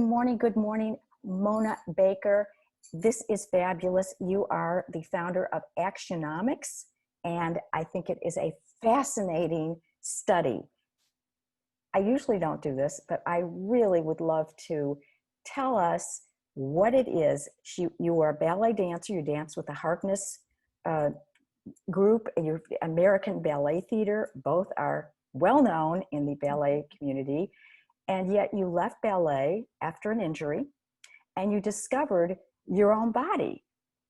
Good morning, Mona Baker. This is fabulous. You are the founder of Actionomics, and I think it is a fascinating study. I usually don't do this, but I really would love to tell us what it is. You are a ballet dancer. You dance with the Harkness group and your American Ballet Theater. Both are well known in the ballet community. And yet you left ballet after an injury and you discovered your own body,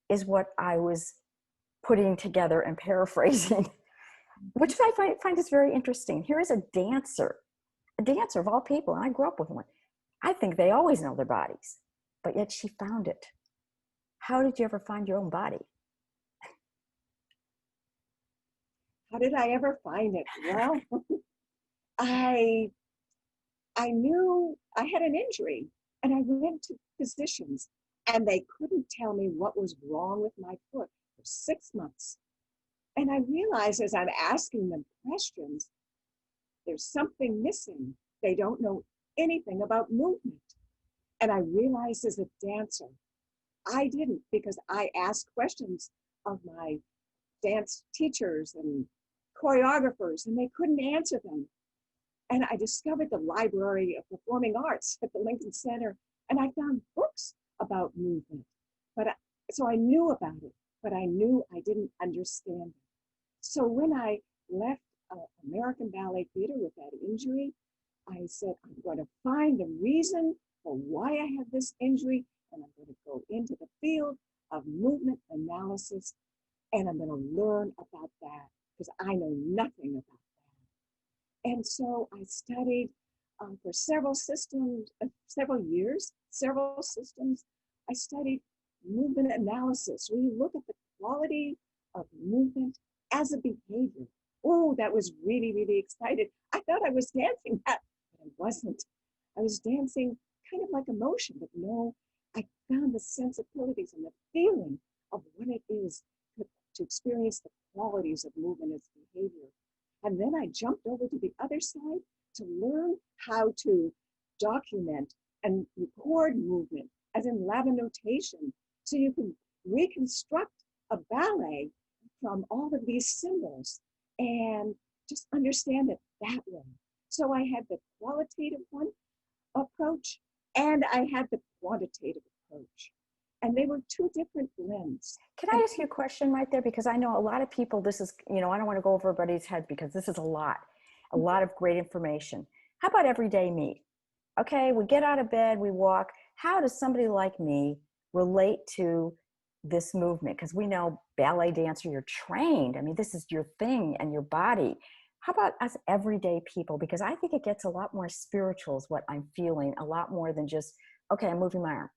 is what I was putting together and paraphrasing, which I find is very interesting. Here is a dancer of all people, and I grew up with one. I think they always know their bodies, but yet she found it. How did you ever find your own body? How did I ever find it? Well, I knew I had an injury, and I went to physicians, and they couldn't tell me what was wrong with my foot for 6 months. And I realized as I'm asking them questions, there's something missing. They don't know anything about movement. And I realized as a dancer, I didn't, because I asked questions of my dance teachers and choreographers, and they couldn't answer them. And I discovered the Library of Performing Arts at the Lincoln Center, and I found books about movement. So I knew about it, but I knew I didn't understand it. So when I left American Ballet Theater with that injury, I said, I'm going to find the reason for why I have this injury, and I'm going to go into the field of movement analysis, and I'm going to learn about that, because I know nothing about that. And so I studied for several years. I studied movement analysis, where you look at the quality of movement as a behavior. Oh, that was really, really excited. I thought I was dancing that, but I wasn't. I was dancing kind of like emotion, but no, I found the sensibilities and the feeling of what it is to experience the qualities of movement as behavior. And then I jumped over to the other side to learn how to document and record movement, as in labanotation, so you can reconstruct a ballet from all of these symbols and just understand it that way. So I had the qualitative approach, and I had the quantitative approach. And they were two different blends. Can I ask you a question right there? Because I know a lot of people, this is, I don't want to go over everybody's head because this is a lot of great information. How about everyday me? Okay, we get out of bed, we walk. How does somebody like me relate to this movement? Because we know ballet dancer, you're trained. I mean, this is your thing and your body. How about us everyday people? Because I think it gets a lot more spiritual is what I'm feeling, a lot more than just, okay, I'm moving my arm.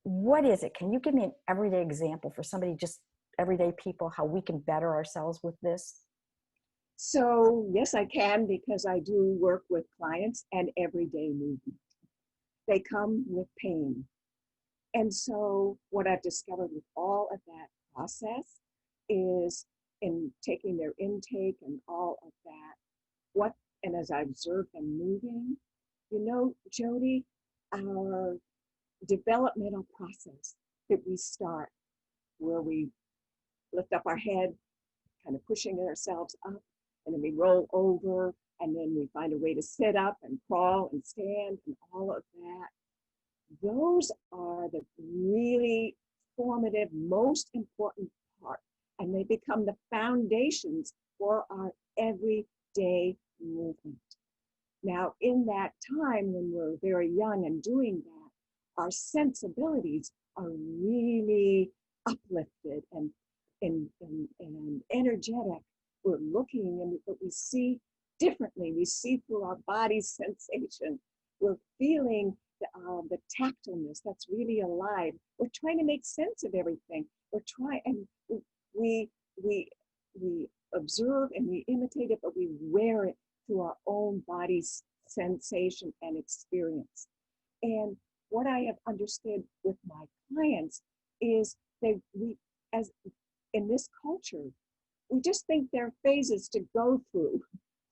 What is it? Can you give me an everyday example for somebody, just everyday people, how we can better ourselves with this? So yes, I can, because I do work with clients and everyday movement. They come with pain. And so what I've discovered with all of that process is, in taking their intake and all of that, and as I observe them moving, Jody, our developmental process that we start, where we lift up our head, kind of pushing ourselves up, and then we roll over, and then we find a way to sit up and crawl and stand and all of that. Those are the really formative, most important part, and they become the foundations for our everyday movement. Now, in that time when we're very young and doing that, our sensibilities are really uplifted and energetic. We're looking, and but we see differently. We see through our body's sensation. We're feeling the tactileness that's really alive. We're trying to make sense of everything. We're trying, and we observe and we imitate it, but we wear it through our own body's sensation and experience. And what I have understood with my clients is that as in this culture, we just think there are phases to go through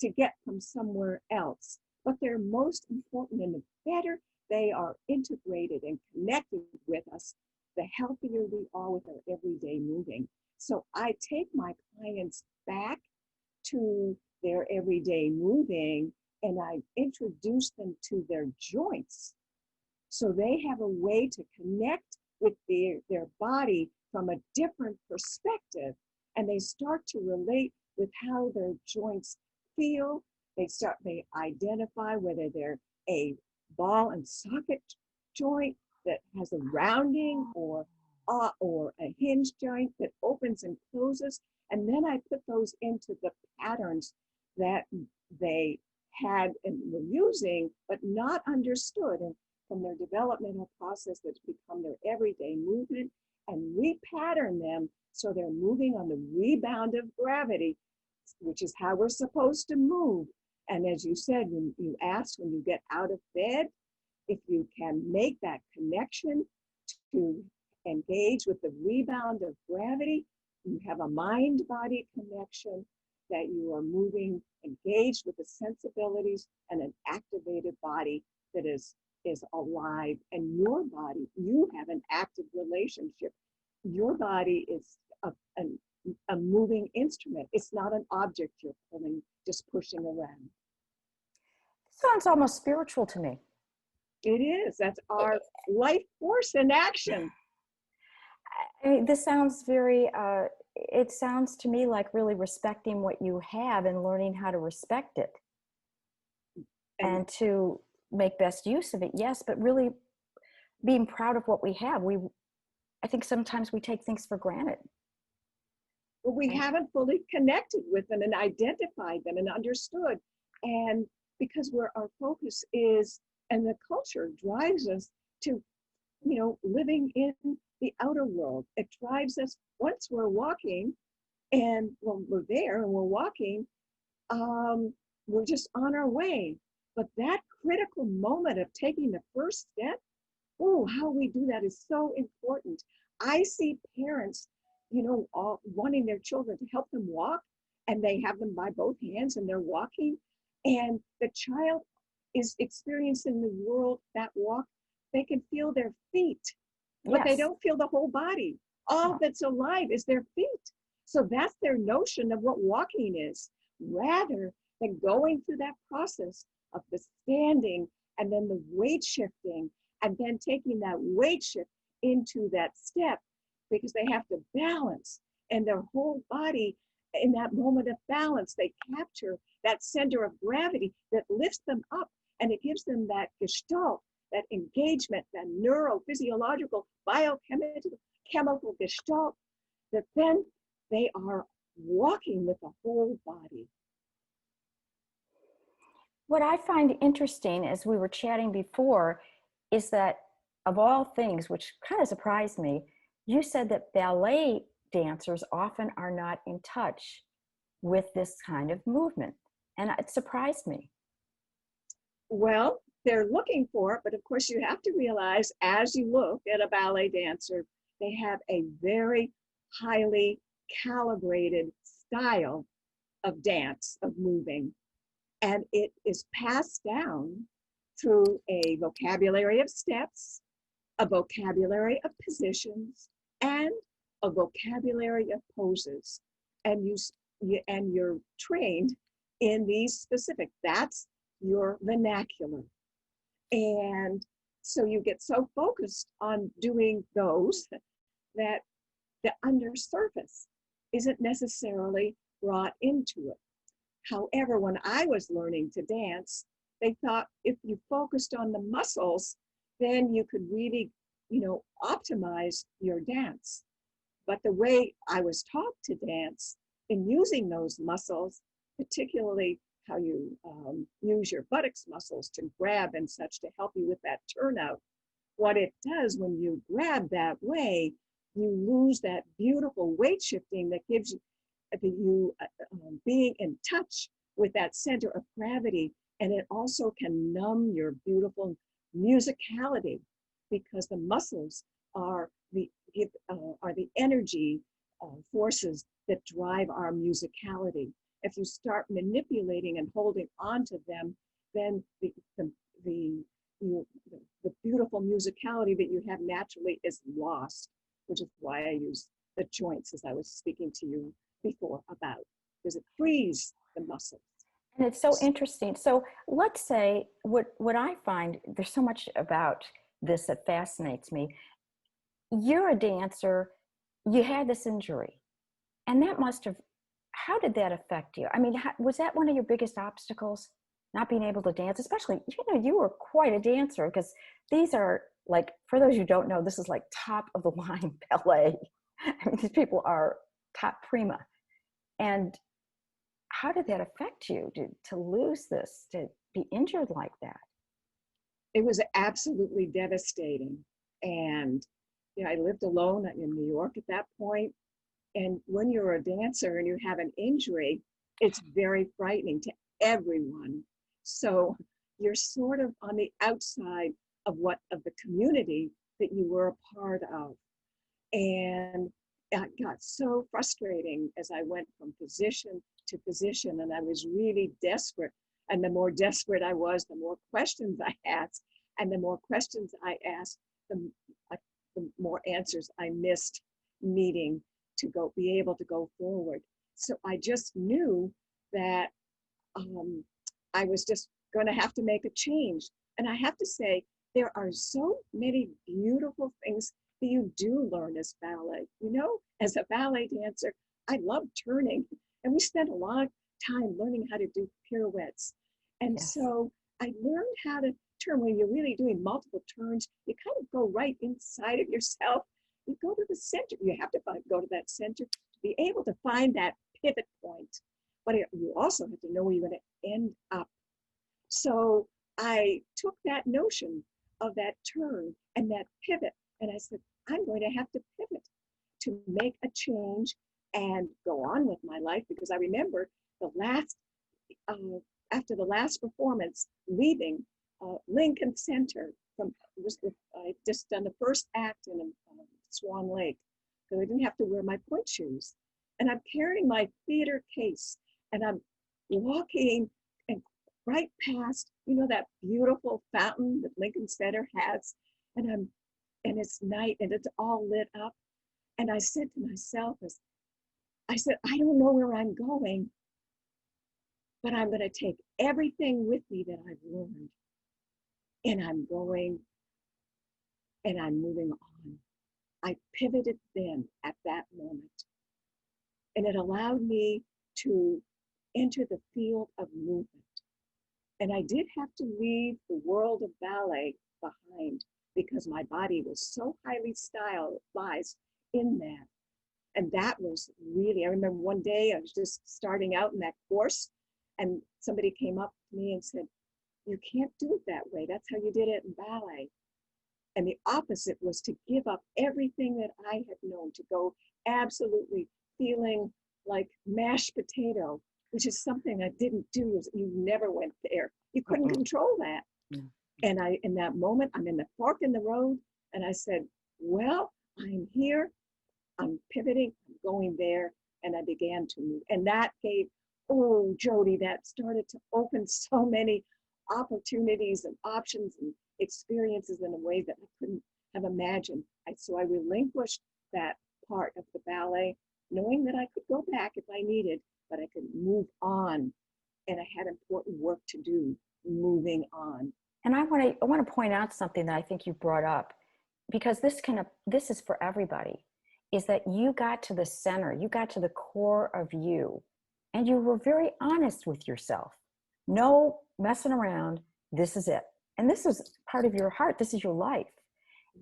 to get from somewhere else. But they're most important, and the better they are integrated and connected with us, the healthier we are with our everyday moving. So I take my clients back to their everyday moving and I introduce them to their joints. So they have a way to connect with their body from a different perspective. And they start to relate with how their joints feel. They identify whether they're a ball and socket joint that has a rounding or a hinge joint that opens and closes. And then I put those into the patterns that they had and were using, but not understood. And from their developmental process that's become their everyday movement, and repattern them so they're moving on the rebound of gravity, which is how we're supposed to move. And as you said, when you asked, when you get out of bed, if you can make that connection to engage with the rebound of gravity, you have a mind-body connection that you are moving, engaged with the sensibilities and an activated body that is alive. And your body, you have an active relationship. Your body is a moving instrument. It's not an object you're pulling, just pushing around. Sounds almost spiritual to me. It is. That's our life force in action. I mean, this sounds very, it sounds to me like really respecting what you have and learning how to respect it and to make best use of it. Yes, but really being proud of what we have. I think sometimes we take things for granted. But we haven't fully connected with them and identified them and understood. And because where our focus is, and the culture drives us to, living in the outer world. It drives us, once we're walking, and when we're there and we're walking, we're just on our way. But that critical moment of taking the first step, how we do that is so important. I see parents, all wanting their children to help them walk, and they have them by both hands and they're walking, and the child is experiencing the world, that walk. They can feel their feet, but they don't feel the whole body. All that's alive is their feet. So that's their notion of what walking is, rather than going through that process of the standing and then the weight shifting and then taking that weight shift into that step, because they have to balance, and their whole body in that moment of balance, they capture that center of gravity that lifts them up, and it gives them that gestalt, that engagement, that neurophysiological, biochemical gestalt, that then they are walking with the whole body. What I find interesting, as we were chatting before, is that of all things, which kind of surprised me, you said that ballet dancers often are not in touch with this kind of movement. And it surprised me. Well, they're looking for it, but of course you have to realize, as you look at a ballet dancer, they have a very highly calibrated style of dance, of moving. And it is passed down through a vocabulary of steps, a vocabulary of positions, and a vocabulary of poses. And you're trained in these specific, that's your vernacular. And so you get so focused on doing those that the undersurface isn't necessarily brought into it. However, when I was learning to dance, they thought if you focused on the muscles, then you could really, optimize your dance. But the way I was taught to dance, in using those muscles, particularly how you use your buttocks muscles to grab and such to help you with that turnout, what it does when you grab that way, you lose that beautiful weight shifting that gives you being in touch with that center of gravity. And it also can numb your beautiful musicality, because the muscles are the energy forces that drive our musicality. If you start manipulating and holding on to them, then the the beautiful musicality that you have naturally is lost, which is why I use the joints as I was speaking to you before about, because it frees the muscles. And it's so interesting. So let's say what I find, there's so much about this that fascinates me. You're a dancer, you had this injury, and that must have, how did that affect you? I mean, was that one of your biggest obstacles? Not being able to dance, especially, you were quite a dancer, because these are like, for those who don't know, this is like top of the line ballet. I mean, these people are top prima. And how did that affect you to lose this, to be injured like that? It was absolutely devastating. And I lived alone in New York at that point. And when you're a dancer and you have an injury, it's very frightening to everyone. So you're sort of on the outside of the community that you were a part of. And it got so frustrating as I went from position to position, and I was really desperate. And the more desperate I was, the more questions I asked. And the more questions I asked, the more answers I missed needing to be able to go forward. So I just knew that I was just going to have to make a change. And I have to say, there are so many beautiful things that you do learn as ballet. As a ballet dancer, I love turning. And we spent a lot of time learning how to do pirouettes. And Yes. so I learned how to turn. When you're really doing multiple turns, you kind of go right inside of yourself. You go to the center. You have to go to that center to be able to find that pivot point. But you also have to know where you're going to end up. So I took that notion of that turn and that pivot, and I said, I'm going to have to pivot to make a change and go on with my life, because I remember after the last performance, leaving Lincoln Center I just done the first act in Swan Lake, because I didn't have to wear my point shoes. And I'm carrying my theater case, and I'm walking and right past, that beautiful fountain that Lincoln Center has. And it's night and it's all lit up. And I said to myself, I don't know where I'm going, but I'm going to take everything with me that I've learned. And I'm going and I'm moving on. I pivoted then at that moment. And it allowed me to enter the field of movement. And I did have to leave the world of ballet behind, because my body was so highly stylized in that. And that was really, I remember one day I was just starting out in that course, and somebody came up to me and said, you can't do it that way. That's how you did it in ballet. And the opposite was to give up everything that I had known, to go absolutely feeling like mashed potato, which is something I didn't do. You never went there. You couldn't control that. Mm-hmm. And in that moment, I'm in the fork in the road, and I said, well, I'm here, I'm pivoting, I'm going there, and I began to move. And that gave, Jody, that started to open so many opportunities and options and experiences in a way that I couldn't have imagined. So I relinquished that part of the ballet, knowing that I could go back if I needed, but I could move on. And I had important work to do, moving on. And I want to point out something that I think you brought up, because this is for everybody, is that you got to the center, you got to the core of you, and you were very honest with yourself. No messing around. This is it. And this is part of your heart. This is your life.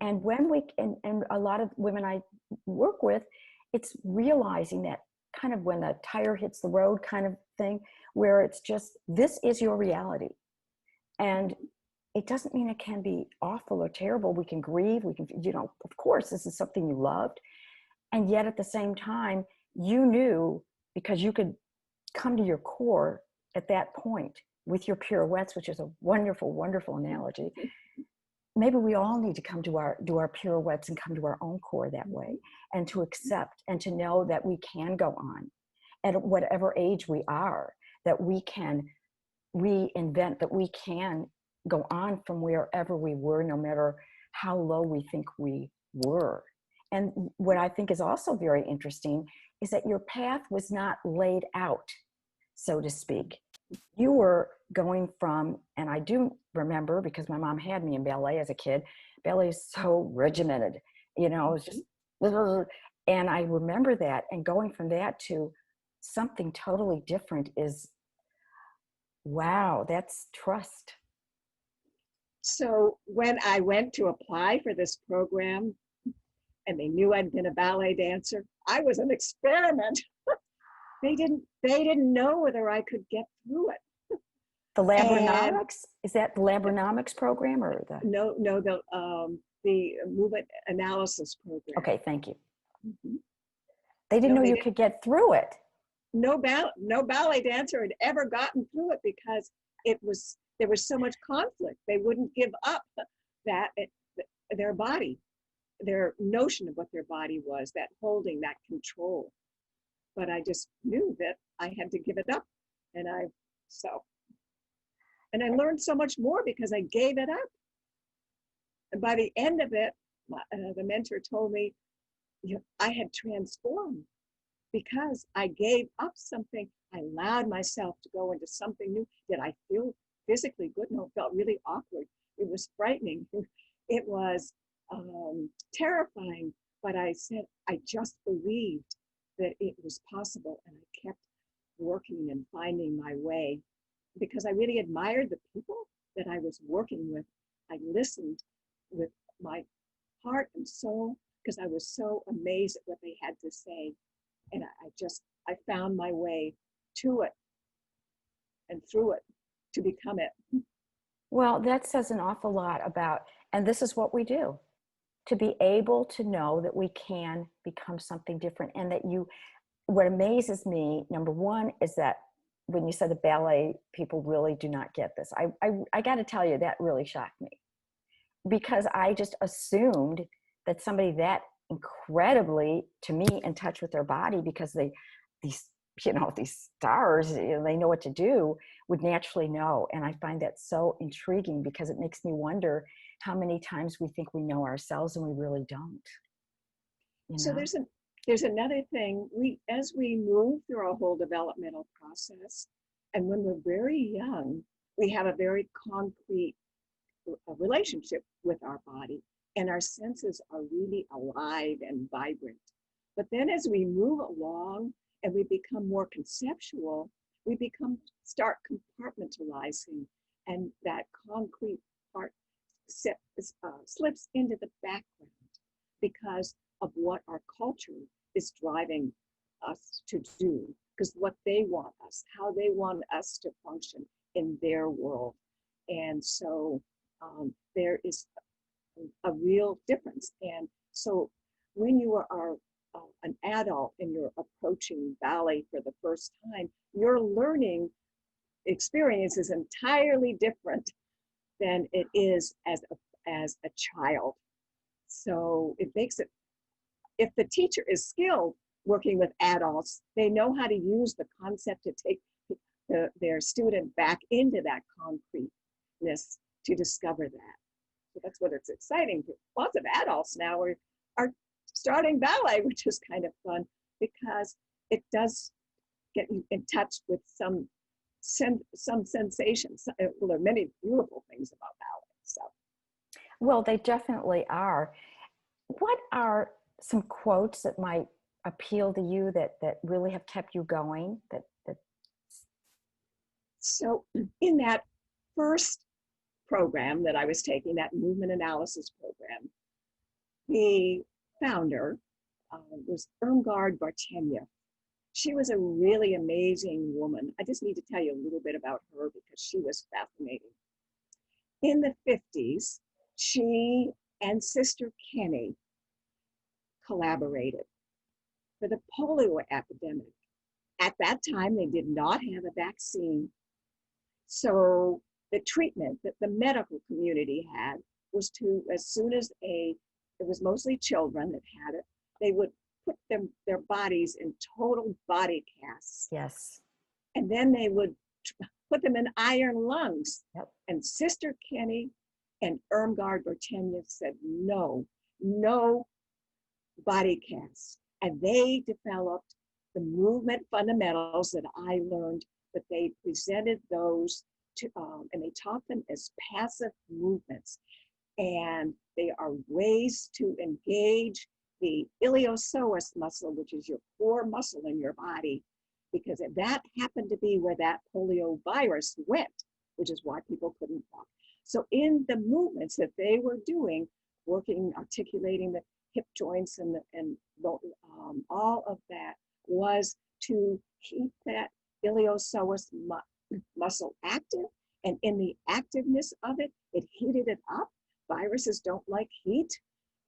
And when and a lot of women I work with, it's realizing that kind of when the tire hits the road kind of thing, where it's just, this is your reality. And it doesn't mean it can be awful or terrible. We can grieve. We can, of course, this is something you loved. And yet at the same time, you knew, because you could come to your core at that point with your pirouettes, which is a wonderful, wonderful analogy. Maybe we all need to come to do our pirouettes and come to our own core that way, and to accept and to know that we can go on at whatever age we are, that we can reinvent, that we can go on from wherever we were, no matter how low we think we were. And what I think is also very interesting is that your path was not laid out, so to speak. You were going from, and I do remember because my mom had me in ballet as a kid, ballet is so regimented, you know, it's just, and I remember that, and going from that to something totally different is, wow, that's trust. So when I went to apply for this program and they knew I'd been a ballet dancer, I was an experiment. They didn't know whether I could get through it. The Labanonomics, is that the Labanonomics program or the? No, the movement analysis program. Okay, thank you. Mm-hmm. They didn't know you could get through it. No ballet dancer had ever gotten through it because there was so much conflict. They wouldn't give up their body, their notion of what their body was, that holding, that control. But I just knew that I had to give it up, and I learned so much more because I gave it up. And by the end of it, the mentor told me, I had transformed because I gave up something. I allowed myself to go into something new. Did I feel physically good? No, it felt really awkward. It was frightening. It was terrifying. But I said, I just believed that it was possible. And I kept working and finding my way because I really admired the people that I was working with. I listened with my heart and soul because I was so amazed at what they had to say. And I found my way to it and through it to become it. Well, that says an awful lot about, and this is what we do, to be able to know that we can become something different. And that what amazes me, number one, is that when you said the ballet people really do not get this, I got to tell you, that really shocked me, because I just assumed that somebody that incredibly, to me, in touch with their body, because these stars, they know what to do, would naturally know. And I find that so intriguing because it makes me wonder how many times we think we know ourselves and we really don't. So there's another thing. As we move through our whole developmental process, and when we're very young, we have a very concrete relationship with our body, and our senses are really alive and vibrant. But then as we move along and we become more conceptual, we start compartmentalizing, and that concrete part slips into the background because of what our culture is driving us to do, because what they want us, how they want us to function in their world. And so there is a real difference. And so when you are an adult and you're approaching ballet for the first time, your learning experience is entirely different than it is as a child. So it makes it, if the teacher is skilled working with adults, they know how to use the concept to take their student back into that concreteness to discover that. So that's what it's exciting. Lots of adults now are starting ballet, which is kind of fun because it does get you in touch with some sensations. Well, there are many beautiful things about ballet. So, well, they definitely are. What are some quotes that might appeal to you that really have kept you going? So in that first program that I was taking, that movement analysis program, the founder was Irmgard Bartenia. She was a really amazing woman. I just need to tell you a little bit about her because she was fascinating. In the 50s, she and Sister Kenny collaborated for the polio epidemic. At that time, they did not have a vaccine. So the treatment that the medical community had was to, as soon as it was mostly children that had it, they would put their bodies in total body casts. Yes. And then they would put them in iron lungs. Yep. And Sister Kenny and Irmgard Bertenya said, no, no body casts. And they developed the movement fundamentals that I learned, but they presented those to, and they taught them as passive movements. And they are ways to engage the iliopsoas muscle, which is your core muscle in your body, because that happened to be where that polio virus went, which is why people couldn't walk. So in the movements that they were doing, working, articulating the hip joints and all of that was to keep that iliopsoas muscle active. And in the activeness of it, it heated it up. Viruses don't like heat.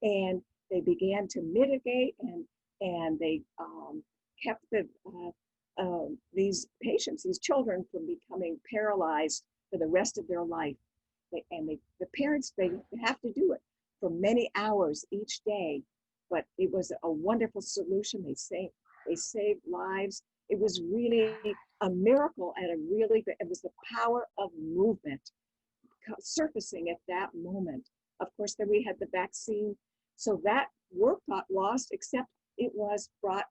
And they began to mitigate, and they kept these patients, these children, from becoming paralyzed for the rest of their life. The parents, they have to do it for many hours each day, but it was a wonderful solution. They saved lives. It was really a miracle, and it was the power of movement surfacing at that moment. Of course, then we had the vaccine. So that work got lost, except it was brought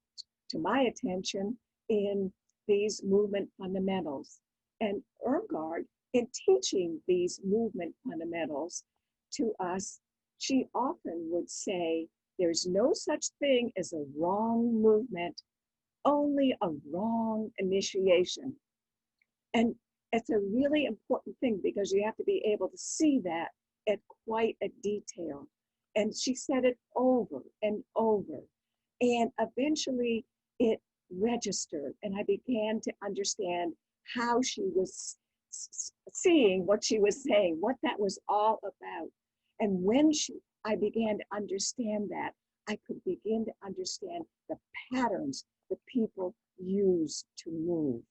to my attention in these movement fundamentals. And Irmgard, in teaching these movement fundamentals to us, she often would say, there's no such thing as a wrong movement, only a wrong initiation. And it's a really important thing, because you have to be able to see that at quite a detail. And she said it over and over. And eventually it registered, and I began to understand how she was seeing what she was saying, what that was all about. And when I began to understand that, I could begin to understand the patterns that people use to move.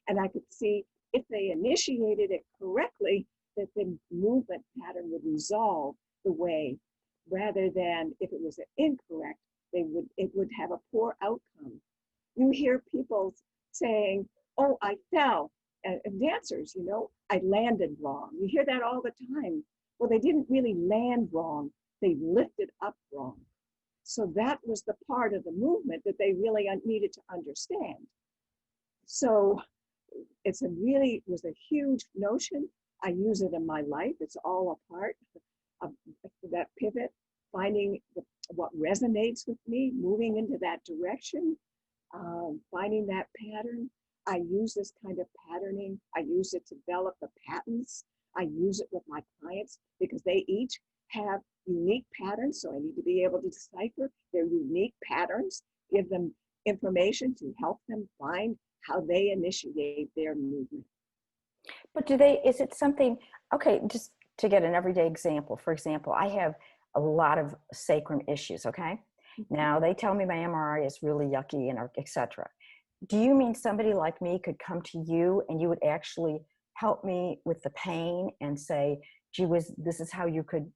And I could see if they initiated it correctly, that the movement pattern would resolve the way, rather than if it was incorrect, it would have a poor outcome. You hear people saying, oh, I fell. And dancers, I landed wrong. You hear that all the time. Well, they didn't really land wrong. They lifted up wrong. So that was the part of the movement that they really needed to understand. So it was a huge notion. I use it in my life. It's all a part of that pivot, finding what resonates with me, moving into that direction, finding that pattern. I use this kind of patterning. I use it to develop the patterns. I use it with my clients because they each have unique patterns. So I need to be able to decipher their unique patterns, give them information to help them find how they initiate their movement. But is it something, okay, just to get an everyday example, for example, I have a lot of sacrum issues, okay? Now they tell me my MRI is really yucky and etc. Do you mean somebody like me could come to you and you would actually help me with the pain and say, gee whiz, this is how you could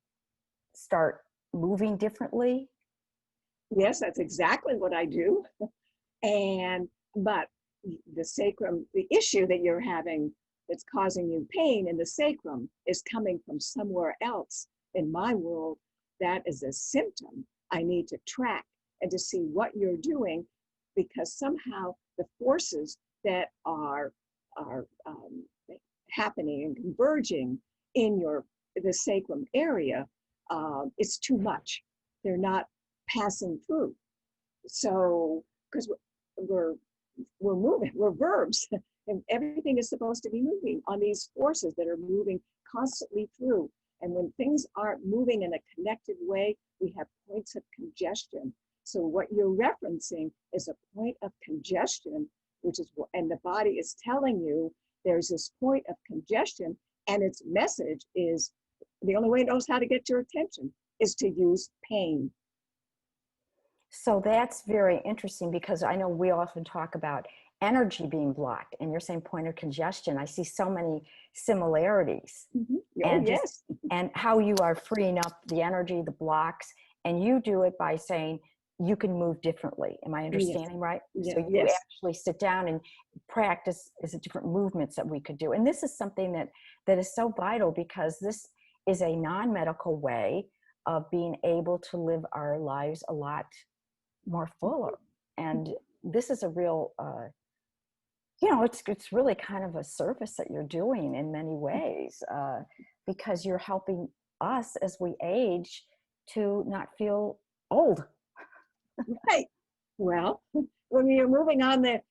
start moving differently? Yes, that's exactly what I do. But the sacrum, the issue that you're having that's causing you pain in the sacrum is coming from somewhere else. In my world, that is a symptom I need to track and to see what you're doing, because somehow the forces that are happening and converging in the sacrum area, it's too much. They're not passing through. So, because we're moving, we're verbs, and everything is supposed to be moving on these forces that are moving constantly through. And when things aren't moving in a connected way, we have points of congestion. So what you're referencing is a point of congestion, and the body is telling you there's this point of congestion, and its message is, the only way it knows how to get your attention is to use pain. So that's very interesting, because I know we often talk about energy being blocked, and you're saying point of congestion. I see so many similarities. Mm-hmm. Oh, yes. And how you are freeing up the energy, the blocks, and you do it by saying, you can move differently. Am I understanding right? Yeah, So you yes. actually sit down and practice is different movements that we could do. And this is something that is so vital, because this is a non-medical way of being able to live our lives a lot more fuller. And this is a real, it's really kind of a service that you're doing in many ways, because you're helping us as we age to not feel old. Right. Well, when you're moving on the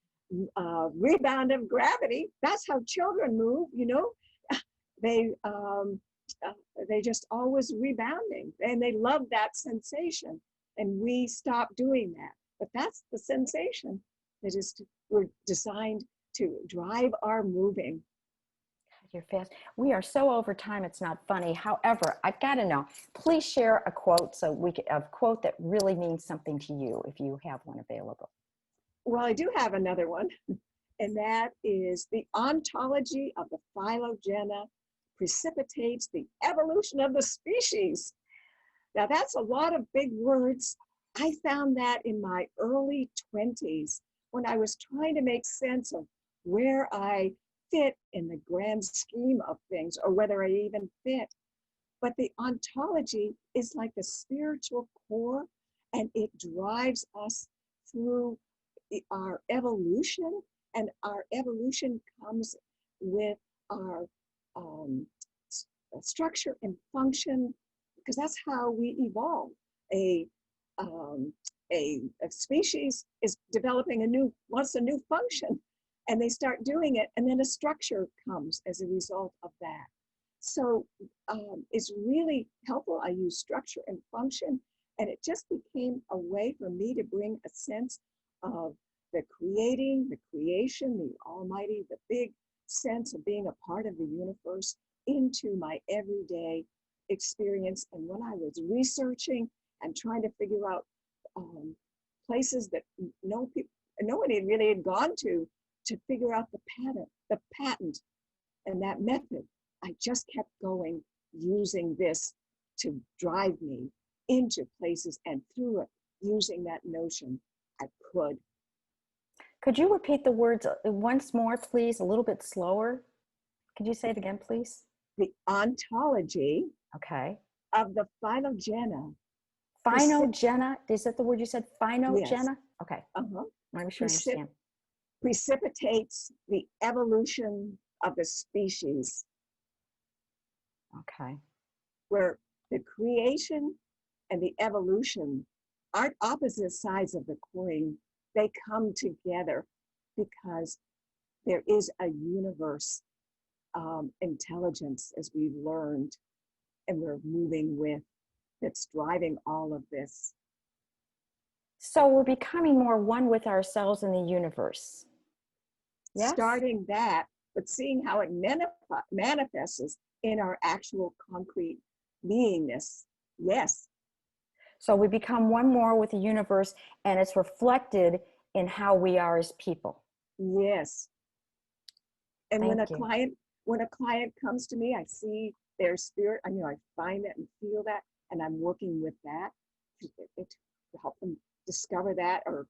rebound of gravity, that's how children move, They they just always rebounding, and they love that sensation. And we stop doing that. But that's the sensation that we're designed to drive our moving. You're fast. We are so over time, it's not funny. However, I've got to know, please share a quote a quote that really means something to you, if you have one available. Well, I do have another one, and that is the ontology of the phylogena precipitates the evolution of the species. Now, that's a lot of big words. I found that in my early 20s when I was trying to make sense of where I fit in the grand scheme of things, or whether I even fit. But the ontology is like the spiritual core, and it drives us through our evolution, and our evolution comes with our structure and function, because that's how we evolve. A species is developing wants a new function, and they start doing it, and then a structure comes as a result of that. So it's really helpful. I use structure and function, and it just became a way for me to bring a sense of the creating, the creation, the almighty, the big sense of being a part of the universe into my everyday experience. And when I was researching and trying to figure out places that nobody really had gone to figure out the patent and that method, I just kept going, using this to drive me into places, and through it, using that notion, I could. Could you repeat the words once more, please, a little bit slower? Could you say it again, please? The ontology, okay, of the phylogena. Phylogena, is that the word you said? Phylogena? Yes. Okay. Uh-huh. I'm sure I understand. Precipitates the evolution of the species. Okay. Where the creation and the evolution aren't opposite sides of the coin. They come together because there is a universe intelligence, as we've learned, and we're moving with, that's driving all of this. So we're becoming more one with ourselves and the universe. Yes? Starting that, but seeing how it manifests in our actual concrete beingness. Yes. So we become one more with the universe, and it's reflected in how we are as people. Yes. And Thank when a client comes to me, I see their spirit. I find that and feel that, and I'm working with that to help them discover that, or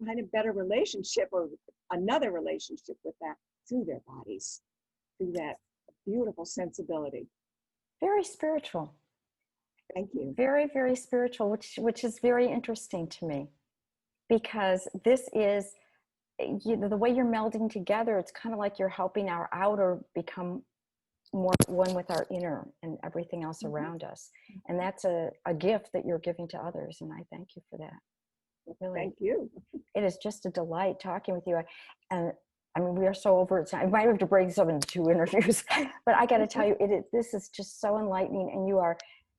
find a better relationship, or another relationship with that through their bodies, through that beautiful sensibility. Very spiritual. Thank you. Very, very spiritual, which is very interesting to me, because this is, the way you're melding together, it's kind of like you're helping our outer become more one with our inner and everything else around us. And that's a gift that you're giving to others. And I thank you for that. Really. Thank you. It is just a delight talking with you. And I mean, we are so over it. I might have to break this up into 2 interviews, but I got to tell you, this is just so enlightening. And you are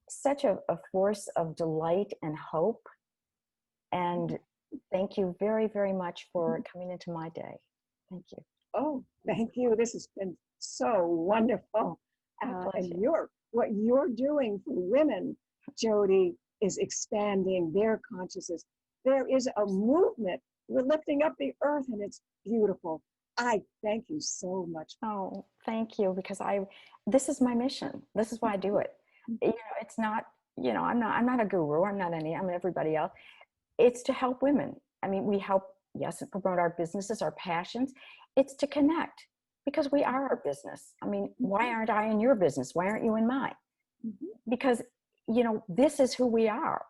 such a force of delight and hope. And thank you very, very much for coming into my day. Thank you. Oh, thank you. This has been so wonderful. And what you're doing for women, Jody, is expanding their consciousness. There is a movement. We're lifting up the earth, and it's beautiful. I thank you so much. Oh, thank you, because this is my mission. This is why I do it. It's not, I'm not a guru. I'm everybody else. it's to help women. I mean, we help, yes, promote our businesses, our passions. It's to connect, because we are our business. I mean, why aren't I in your business? Why aren't you in mine? Because, you know, this is who we are.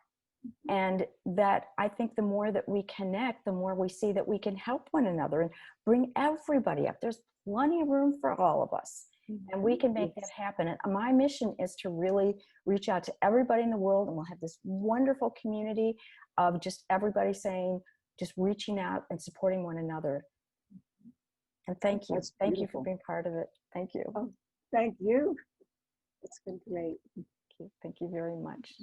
And that, I think the more that we connect, the more we see that we can help one another and bring everybody up. There's plenty of room for all of us, and we can make that happen. And my mission is to really reach out to everybody in the world, and we'll have this wonderful community of just everybody saying, just reaching out and supporting one another. And thank you. Thank you for being part of it. Thank you. Oh, thank you. It's been great. Thank you very much.